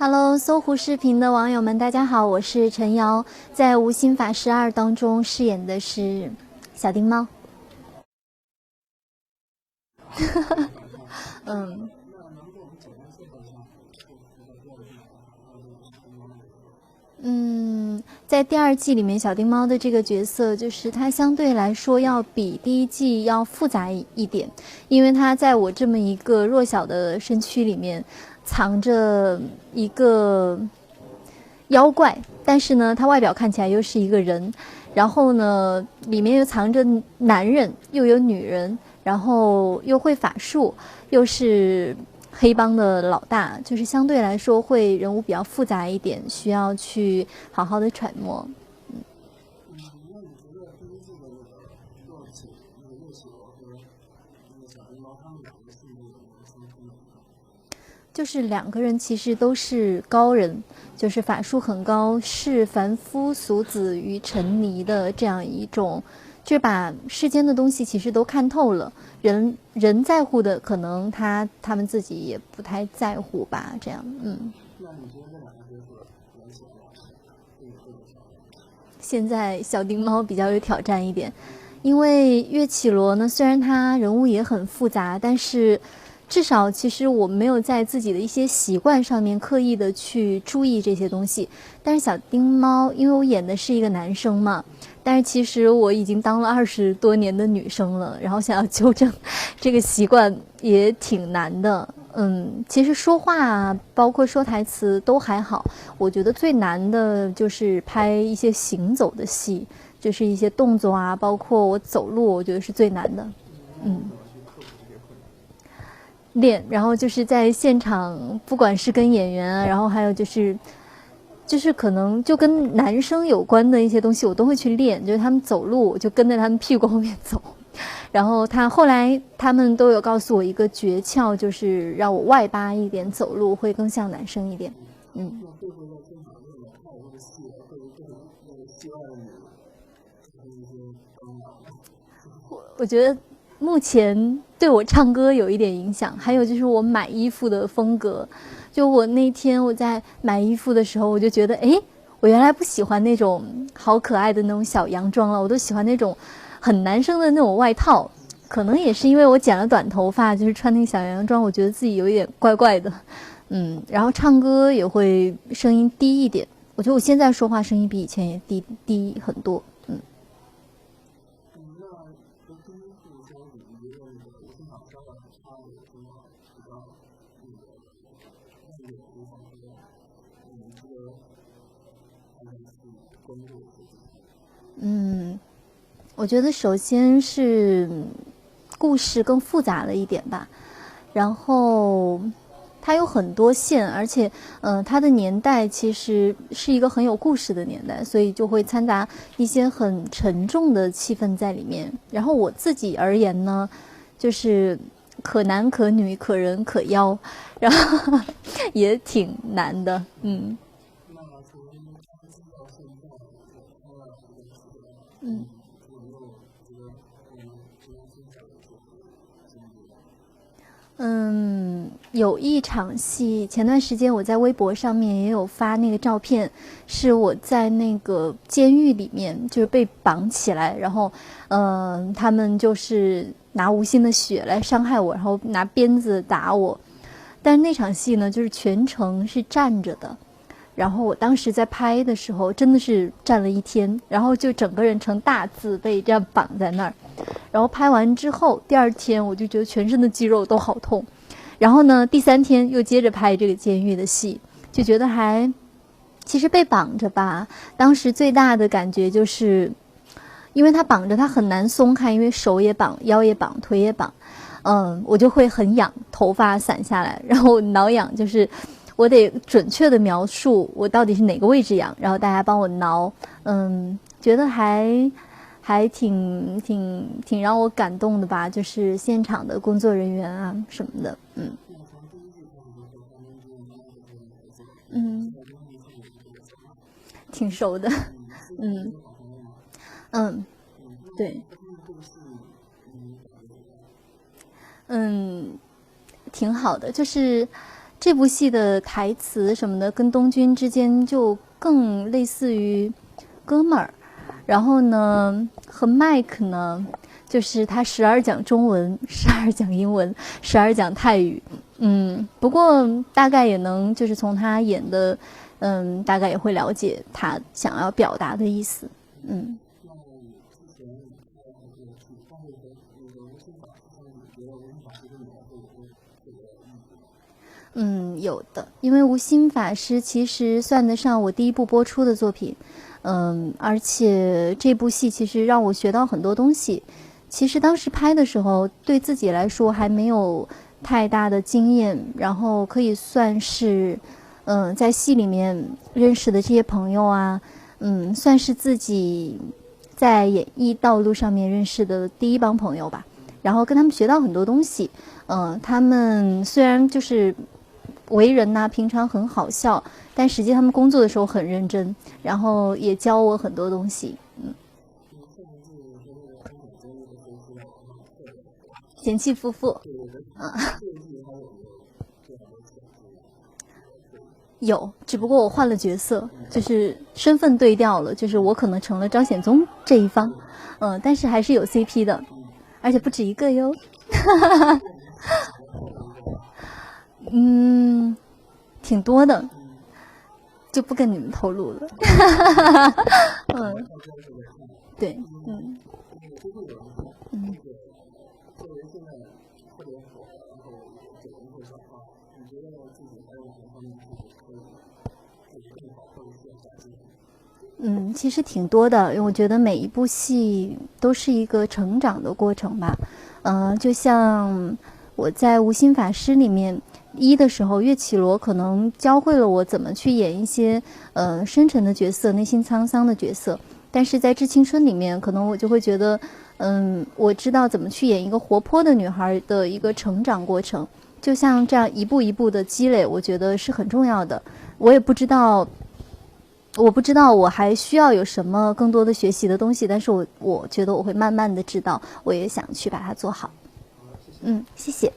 Hello，搜狐视频的网友们，大家好，我是陈瑶，在《无心法师2》当中饰演的是小丁猫。嗯。在第2季里面，小丁猫的这个角色，就是它相对来说要比第1季要复杂一点，因为它在我这么一个弱小的身躯里面，藏着一个妖怪，但是呢，它外表看起来又是一个人，然后呢，里面又藏着男人，又有女人，然后又会法术，又是黑帮的老大，就是相对来说会人物比较复杂一点，需要去好好的揣摩。就是2个人其实都是高人，就是法术很高，视凡夫俗子于尘泥的这样一种，就是把世间的东西其实都看透了。人在乎的，可能他们自己也不太在乎吧，这样。现在小丁猫比较有挑战一点，因为岳绮罗呢，虽然他人物也很复杂，但是至少其实我没有在自己的一些习惯上面刻意的去注意这些东西。但是小丁猫，因为我演的是一个男生嘛，但是其实我已经当了20多年的女生了，然后想要纠正这个习惯也挺难的。其实说话啊，包括说台词都还好，我觉得最难的就是拍一些行走的戏，就是一些动作啊，包括我走路，我觉得是最难的。练，然后就是在现场，不管是跟演员啊，然后还有就是可能就跟男生有关的一些东西，我都会去练。就是他们走路，我就跟在他们屁股后面走。然后后来他们都有告诉我一个诀窍，就是让我外八一点走路，会更像男生一点。我觉得目前对我唱歌有一点影响，还有就是我买衣服的风格。就我那天我在买衣服的时候，我就觉得，我原来不喜欢那种好可爱的那种小洋装了，我都喜欢那种很男生的那种外套。可能也是因为我剪了短头发，就是穿那个小洋装，我觉得自己有一点怪怪的。然后唱歌也会声音低一点，我觉得我现在说话声音比以前也低很多。我觉得首先是故事更复杂了一点吧，然后它有很多线，而且它的年代其实是一个很有故事的年代，所以就会掺杂一些很沉重的气氛在里面。然后我自己而言呢，就是可男可女可人可妖，然后也挺难的。有一场戏，前段时间我在微博上面也有发那个照片，是我在那个监狱里面，就是被绑起来，然后，他们就是拿无心的血来伤害我，然后拿鞭子打我。但是那场戏呢，就是全程是站着的，然后我当时在拍的时候，真的是站了1天，然后就整个人成大字被这样绑在那儿。然后拍完之后，第2天我就觉得全身的肌肉都好痛。然后呢，第3天又接着拍这个监狱的戏，就觉得其实被绑着吧，当时最大的感觉就是，因为他绑着他很难松开，因为手也绑，腰也绑，腿也绑，我就会很痒，头发散下来，然后挠痒，就是我得准确的描述我到底是哪个位置痒，然后大家帮我挠，觉得还挺让我感动的吧，就是现场的工作人员啊什么的。挺熟的。嗯嗯，对。挺好的，就是这部戏的台词什么的跟东君之间就更类似于哥们儿，然后呢和麦克呢，就是他时而讲中文，时而讲英文，时而讲泰语。不过大概也能就是从他演的，大概也会了解他想要表达的意思。有的，因为无心法师其实算得上我第一部播出的作品，而且这部戏其实让我学到很多东西。其实当时拍的时候，对自己来说还没有太大的经验，然后可以算是，在戏里面认识的这些朋友啊，算是自己在演艺道路上面认识的第一帮朋友吧。然后跟他们学到很多东西，他们虽然就是为人呐，平常很好笑，但实际他们工作的时候很认真，然后也教我很多东西。贤妻夫妇，有，只不过我换了角色，就是身份对调了，就是我可能成了张显宗这一方，但是还是有 CP 的，而且不止一个哟。挺多的，就不跟你们透露了。对，其实挺多的，因为我觉得每一部戏都是一个成长的过程吧。就像我在无心法师里面的时候，岳绮罗可能教会了我怎么去演一些深沉的角色，内心沧桑的角色。但是在致青春里面，可能我就会觉得，我知道怎么去演一个活泼的女孩的一个成长过程。就像这样一步一步的积累，我觉得是很重要的。我不知道我还需要有什么更多的学习的东西，但是我觉得我会慢慢的知道，我也想去把它做好。谢谢。